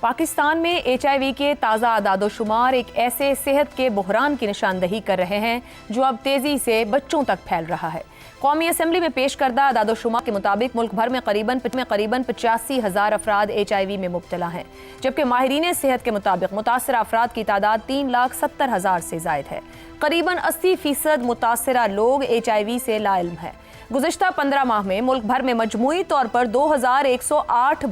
پاکستان میں HIV کے تازہ اعداد و شمار ایک ایسے صحت کے بحران کی نشاندہی کر رہے ہیں جو اب تیزی سے بچوں تک پھیل رہا ہے۔ قومی اسمبلی میں پیش کردہ اعداد و شمار کے مطابق ملک بھر میں قریباً 85,000 افراد HIV میں مبتلا ہیں، جبکہ ماہرین صحت کے مطابق متاثرہ افراد کی تعداد 3,70,000 سے زائد ہے۔ قریباً 80% متاثرہ لوگ HIV سے لا علم ہیں۔ گزشتہ 15 ماہ میں ملک بھر میں مجموعی طور پر 2,108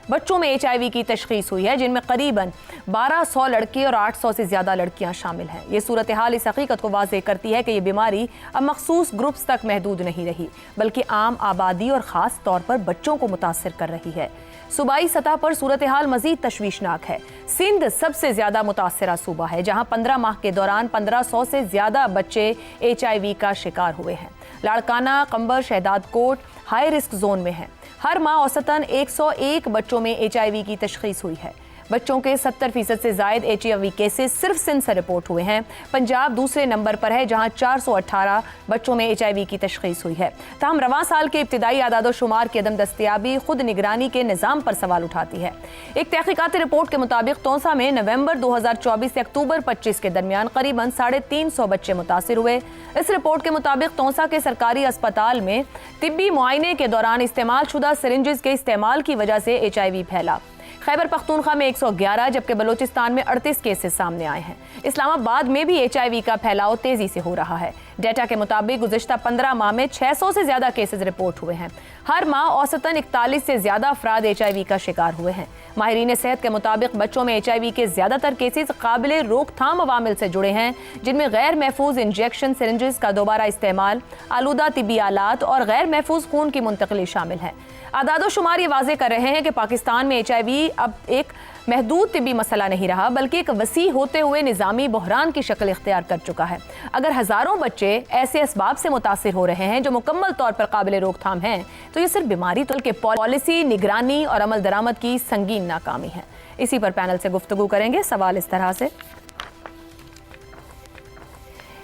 بچوں میں HIV کی تشخیص ہوئی ہے، جن میں قریباً 1,200 لڑکے اور 800 سے زیادہ لڑکیاں شامل ہیں۔ یہ صورتحال اس حقیقت کو واضح کرتی ہے کہ یہ بیماری اب مخصوص گروپس تک محدود نہیں رہی، بلکہ عام آبادی اور خاص طور پر بچوں کو متاثر کر رہی ہے۔ صوبائی سطح پر صورتحال مزید تشویشناک ہے۔ سندھ سب سے زیادہ متاثرہ صوبہ ہے، جہاں 15 ماہ کے دوران 1,500 سے زیادہ بچے HIV کا شکار ہوئے ہیں۔ لاڑکانہ، قمبر، شہداد کوٹ ہائی رسک زون میں ہیں۔ ہر ماہ اوسطاً 101 بچوں میں HIV کی تشخیص ہوئی ہے۔ بچوں کے 70% سے زائد HIV کیسز صرف سندھ سے رپورٹ ہوئے ہیں۔ پنجاب دوسرے نمبر پر ہے، جہاں 418 بچوں میں HIV کی تشخیص ہوئی ہے۔ تاہم رواں سال کے ابتدائی اعداد و شمار کی عدم دستیابی خود نگرانی کے نظام پر سوال اٹھاتی ہے۔ ایک تحقیقاتی رپورٹ کے مطابق تونسا میں نومبر 2024 سے اکتوبر 25 کے درمیان قریباً 350 بچے متاثر ہوئے۔ اس رپورٹ کے مطابق تونسا کے سرکاری اسپتال میں طبی معائنے کے دوران استعمال شدہ سرنجز کے استعمال کی وجہ سے HIV پھیلا۔ خیبر پختونخوا میں 111 جبکہ بلوچستان میں 38 کیسز سامنے آئے ہیں۔ اسلام آباد میں بھی HIV کا پھیلاؤ تیزی سے ہو رہا ہے۔ ڈیٹا کے مطابق گزشتہ 15 ماہ میں 600 سے زیادہ کیسز رپورٹ ہوئے ہیں۔ ہر ماہ اوسطاً 41 سے زیادہ افراد HIV کا شکار ہوئے ہیں۔ ماہرین صحت کے مطابق بچوں میں HIV کے زیادہ تر کیسز قابل روک تھام عوامل سے جڑے ہیں، جن میں غیر محفوظ انجیکشن سرنجز کا دوبارہ استعمال، آلودہ طبی آلات اور غیر محفوظ خون کی منتقلی شامل ہیں۔ اعداد و شمار یہ واضح کر رہے ہیں کہ پاکستان میں HIV اب ایک محدود طبی مسئلہ نہیں رہا، بلکہ ایک وسیع ہوتے ہوئے نظامی بحران کی شکل اختیار کر چکا ہے۔ اگر ہزاروں بچے ایسے اسباب سے متاثر ہو رہے ہیں جو مکمل طور پر قابل روک تھام ہیں، تو یہ صرف بیماری کے پالیسی، نگرانی اور عمل درآمد کی سنگین ناکامی ہے۔ اسی پر پینل سے گفتگو کریں گے۔ سوال اس طرح سے: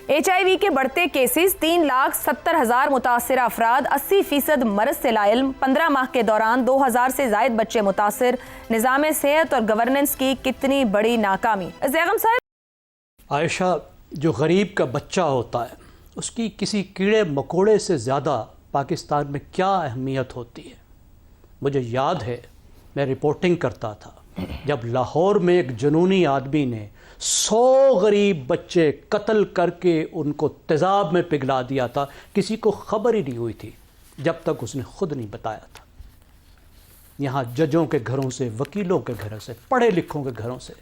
HIV کے بڑھتے کیسز، 3,70,000 متاثرہ افراد، 80% مرض سے لا علم، 15 ماہ کے دوران 2,000 سے زائد بچے متاثر، نظام صحت اور گورننس کی کتنی بڑی ناکامی۔ زیغم صاحب، عائشہ، جو غریب کا بچہ ہوتا ہے اس کی کسی کیڑے مکوڑے سے زیادہ پاکستان میں کیا اہمیت ہوتی ہے؟ مجھے یاد ہے میں رپورٹنگ کرتا تھا جب لاہور میں ایک جنونی آدمی نے 100 غریب بچے قتل کر کے ان کو تیزاب میں پگھلا دیا تھا۔ کسی کو خبر ہی نہیں ہوئی تھی جب تک اس نے خود نہیں بتایا تھا۔ یہاں ججوں کے گھروں سے، وکیلوں کے گھروں سے، پڑھے لکھوں کے گھروں سے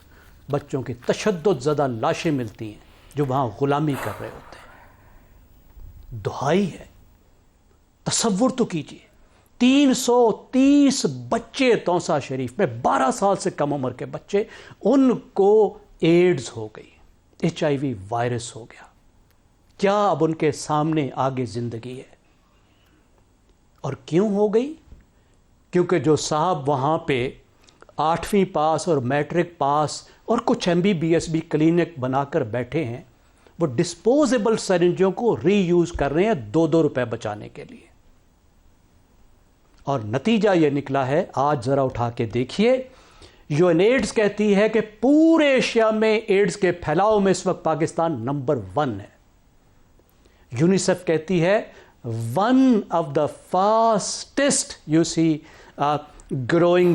بچوں کی تشدد زدہ لاشیں ملتی ہیں جو وہاں غلامی کر رہے ہوتے ہیں۔ دہائی ہے، تصور تو کیجئے، 330 بچے تونسا شریف میں، 12 سال سے کم عمر کے بچے، ان کو ایڈز ہو گئی، HIV وائرس ہو گیا۔ کیا اب ان کے سامنے آگے زندگی ہے؟ اور کیوں ہو گئی؟ کیونکہ جو صاحب وہاں پہ 8ویں پاس اور میٹرک پاس اور کچھ MBBS بھی کلینک بنا کر بیٹھے ہیں، وہ ڈسپوزیبل سرنجوں کو ری یوز کر رہے ہیں 2 روپے بچانے کے لیے۔ اور نتیجہ یہ نکلا ہے، آج ذرا اٹھا کے دیکھیے، UNAIDS کہتی ہے کہ پورے ایشیا میں ایڈز کے پھیلاؤ میں اس وقت پاکستان نمبر 1 ہے۔ یونیسیف کہتی ہے one of the fastest you see growing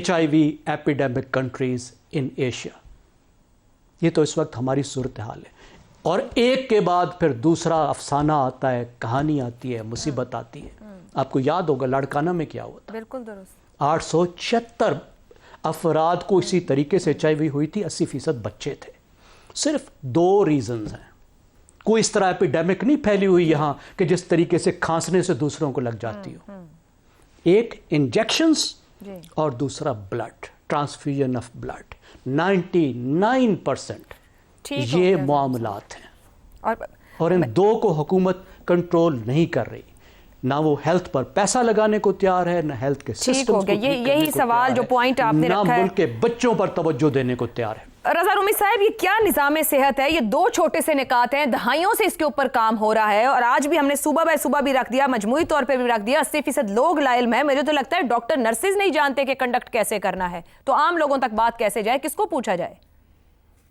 HIV epidemic countries in Asia۔ یہ تو اس وقت ہماری صورتحال ہے، اور ایک کے بعد پھر دوسرا افسانہ آتا ہے، کہانی آتی ہے، مصیبت آتی ہے۔ آپ کو یاد ہوگا لاڑکانہ میں کیا ہوا تھا؟ بالکل درست۔ 876 افراد کو اسی طریقے سے HIV ہوئی تھی، 80% بچے تھے۔ صرف 2 ریزنز ہیں۔ کوئی اس طرح ایپیڈیمک نہیں پھیلی ہوئی یہاں کہ جس طریقے سے کھانسنے سے دوسروں کو لگ جاتی ہو۔ ایک انجیکشنز اور دوسرا بلڈ، ٹرانسفیوژن آف بلڈ۔ 99% یہ معاملات ہیں، اور ان 2 کو حکومت کنٹرول نہیں کر رہی۔ نہ وہ ہیلتھ پر پیسہ لگانے کو تیار ہے، نہ ہیلتھ کے ٹھیک سسٹم ہو گیا، یہی سوال جو پوائنٹ آپ نے رکھا ہے، نہ ملک کے بچوں پر توجہ دینے کو تیار ہے۔ رضا رومی صاحب، یہ کیا نظام صحت ہے؟ یہ دو چھوٹے سے نکات ہیں، دہائیوں سے اس کے اوپر کام ہو رہا ہے، اور آج بھی ہم نے صوبہ بائی صوبہ بھی رکھ دیا، مجموعی طور پہ بھی رکھ دیا، 80% لوگ لا علم ہے۔ مجھے تو لگتا ہے ڈاکٹر نرسز نہیں جانتے کہ کنڈکٹ کیسے کرنا ہے، تو عام لوگوں تک بات کیسے جائے، کس کو پوچھا جائے؟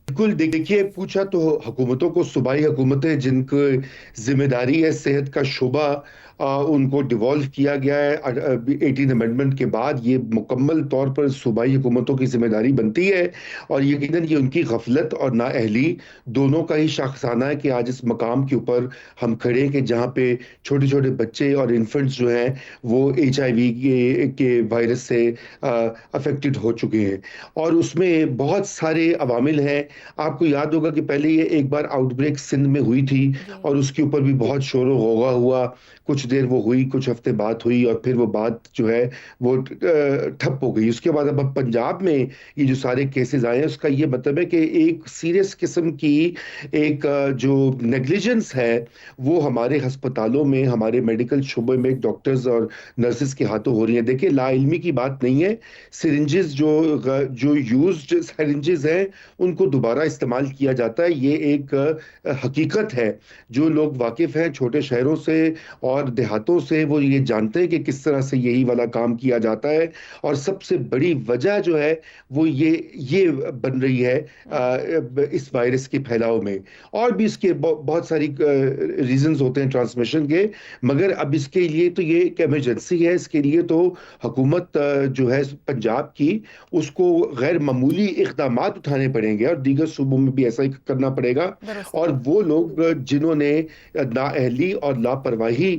بالکل، دیکھیے پوچھا تو حکومتوں کو، صوبائی حکومتیں جن کی ذمہ داری ہے صحت کا شعبہ، ان کو ڈیوالو کیا گیا ہے 18 امینڈمنٹ کے بعد، یہ مکمل طور پر صوبائی حکومتوں کی ذمہ داری بنتی ہے، اور یقیناً یہ ان کی غفلت اور نااہلی دونوں کا ہی شاخسانہ ہے کہ آج اس مقام کے اوپر ہم کھڑے ہیں کہ جہاں پہ چھوٹے چھوٹے بچے اور انفنٹس جو ہیں وہ HIV کے وائرس سے افیکٹڈ ہو چکے ہیں، اور اس میں بہت سارے عوامل ہیں۔ آپ کو یاد ہوگا کہ پہلے یہ ایک بار آؤٹ بریک سندھ میں ہوئی تھی، اور اس کے اوپر بھی بہت شور و غوغا ہوا، کچھ دیر وہ ہوئی، کچھ ہفتے بعد ہوئی، اور پھر وہ بات جو ہے وہ ٹھپ ہو گئی۔ اس کے بعد اب پنجاب میں یہ جو سارے کیسز آئے ہیں، اس کا یہ مطلب ہے کہ ایک سیریس قسم کی ایک جو نیگلیجنس ہے وہ ہمارے ہسپتالوں میں، ہمارے میڈیکل شعبے میں ڈاکٹرز اور نرسز کے ہاتھوں ہو رہی ہیں۔ دیکھیں، لا علمی کی بات نہیں ہے، سرنجز جو یوزڈ سرنجز ہیں ان کو دوبارہ استعمال کیا جاتا ہے، یہ ایک حقیقت ہے۔ جو لوگ واقف ہیں چھوٹے شہروں سے اور دیہاتوں سے، وہ یہ جانتے ہیں کہ کس طرح سے یہی والا کام کیا جاتا ہے، اور سب سے بڑی وجہ جو ہے وہ یہ بن رہی ہے اس وائرس کے پھیلاؤ میں، اور بھی اس کے بہت ساری ریزنز ہوتے ہیں ٹرانسمیشن کے، مگر اب اس کے لیے تو یہ ایک ایمرجنسی ہے۔ اس کے لیے تو حکومت جو ہے پنجاب کی، اس کو غیر معمولی اقدامات اٹھانے پڑیں گے، اور دیگر صوبوں میں بھی ایسا ہی کرنا پڑے گا، اور وہ لوگ جنہوں نے نااہلی اور لاپرواہی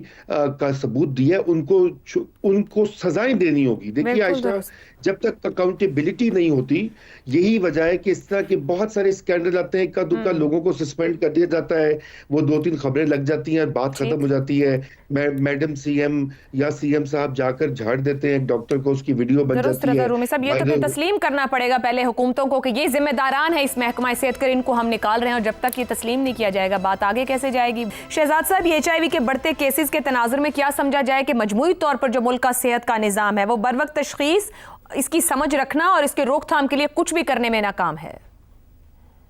کا ثبوت دیا ان کو سزائیں دینی ہوگی۔ دیکھیے عائشہ، جب تک اکاؤنٹیبلٹی نہیں ہوتی، یہی وجہ ہے کہ اس طرح کے بہت سارے اسکینڈل آتے ہیں، اکا دکا لوگوں کو سسپینڈ کر دیا جاتا ہے، وہ 2-3 خبریں لگ جاتی ہیں، بات ختم ہو جاتی ہے، میڈم CM یا CM صاحب جا کر جھاڑ دیتے ہیں ڈاکٹر کو، اس کی ویڈیو بن جاتی ہے۔ رومی صاحب، یہ تو پھر تسلیم کرنا پڑے گا پہلے حکومتوں کو کہ یہ ذمہ داران ہے اس محکمہ صحت کر، ان کو ہم نکال رہے ہیں، اور جب تک یہ تسلیم نہیں کیا جائے گا بات آگے کیسے جائے گی؟ شہزاد صاحب، یہ HIV کے بڑھتے کیسز کے تناظر میں کیا سمجھا جائے کہ مجموعی طور پر جو ملک کا صحت کا نظام ہے وہ بروقت تشخیص، اس کی سمجھ رکھنا اور اس کے روک تھام کے لیے کچھ بھی کرنے میں ناکام ہے؟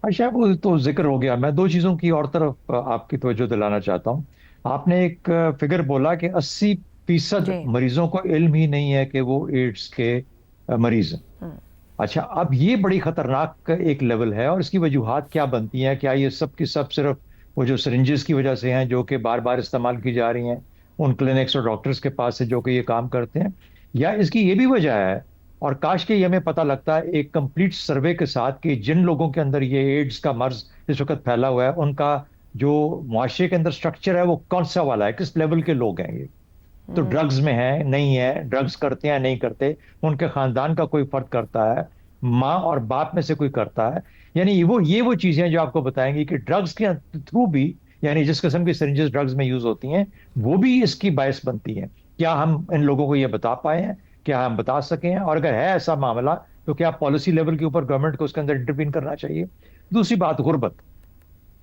عائشہ، وہ تو ذکر ہو گیا، میں 2 چیزوں کی اور طرف آپ کی توجہ دلانا چاہتا ہوں۔ آپ نے ایک فگر بولا کہ 80% مریضوں کو علم ہی نہیں ہے کہ وہ ایڈز کے مریض ہیں۔ اچھا، اب یہ بڑی خطرناک ایک لیول ہے، اور اس کی وجوہات کیا بنتی ہیں؟ کیا یہ سب کی سب صرف وہ جو سرنجز کی وجہ سے ہیں جو کہ بار بار استعمال کی جا رہی ہیں ان کلینکس اور ڈاکٹرز کے پاس سے جو کہ یہ کام کرتے ہیں، یا اس کی یہ بھی وجہ ہے، اور کاش کہ یہ ہمیں پتہ لگتا ہے ایک کمپلیٹ سروے کے ساتھ، کہ جن لوگوں کے اندر یہ ایڈز کا مرض اس وقت پھیلا ہوا ہے ان کا جو معاشرے کے اندر سٹرکچر ہے وہ کون سا والا ہے، کس لیول کے لوگ ہیں یہ تو ڈرگز میں ہیں، نہیں ہے، ڈرگز کرتے ہیں نہیں کرتے، ان کے خاندان کا کوئی فرد کرتا ہے، ماں اور باپ میں سے کوئی کرتا ہے، یعنی یہ وہ چیزیں جو آپ کو بتائیں گی کہ ڈرگز کے تھرو بھی، یعنی جس قسم کی سرنجز ڈرگز میں یوز ہوتی ہیں وہ بھی اس کی باعث بنتی ہیں۔ کیا ہم ان لوگوں کو یہ بتا پائے ہیں؟ کیا ہم بتا سکیں ہیں؟ اور اگر ہے ایسا معاملہ تو کیا پالیسی لیول کے اوپر گورنمنٹ کو اس کے اندر انٹروین کرنا چاہیے؟ دوسری بات،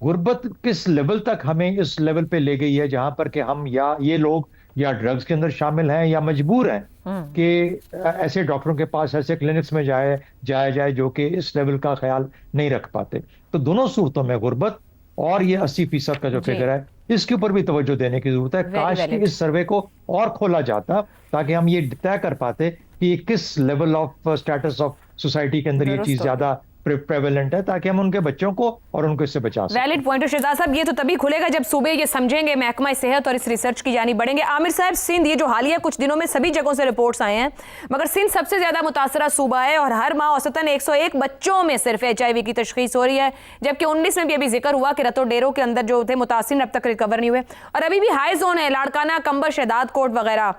غربت کس لیول تک ہمیں اس لیول پہ لے گئی ہے جہاں پر کہ ہم یا یہ لوگ یا ڈرگز کے اندر شامل ہیں یا مجبور ہیں کہ ایسے ڈاکٹروں کے پاس، ایسے کلینکس میں جایا جائے جو کہ اس لیول کا خیال نہیں رکھ پاتے۔ تو دونوں صورتوں میں غربت اور یہ 80% کا جو فگر ہے، اس کے اوپر بھی توجہ دینے کی ضرورت ہے۔ کاش کہ اس سروے کو اور کھولا جاتا تاکہ ہم یہ طے کر پاتے کہ یہ کس level of states of society کے اندر یہ چیز زیادہ پریویلنٹ ہے، تاکہ ہم ان کے بچوں کو اور ان کو اس سے بچا سکیں۔ ویلڈ پوائنٹ ہے شہزاد صاحب، یہ تو تبھی کھلے گا جب صوبے یہ سمجھیں گے، محکمہ صحت اور اس ریسرچ کی جانب بڑھیں گے۔ عامر صاحب، سندھ، یہ جو حالیہ کچھ دنوں میں سبھی جگہوں سے رپورٹس آئے ہیں، مگر سندھ سب سے زیادہ متاثرہ صوبہ ہے، اور ہر ماہ اوسطاً 101 بچوں میں صرف HIV کی تشخیص ہو رہی ہے، جبکہ 19 میں بھی ابھی ذکر ہوا کہ رتو ڈیرو کے اندر جو تھے متاثرین اب تک ریکور نہیں ہوئے، اور ابھی بھی ہائی زون ہے، لاڑکانہ، کمبر، شہداد کوٹ وغیرہ۔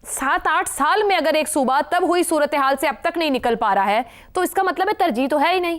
7-8 سال میں اگر ایک صوبہ تب ہوئی صورتحال سے اب تک نہیں نکل پا رہا ہے، تو اس کا مطلب ہے ترجیح تو ہے ہی نہیں۔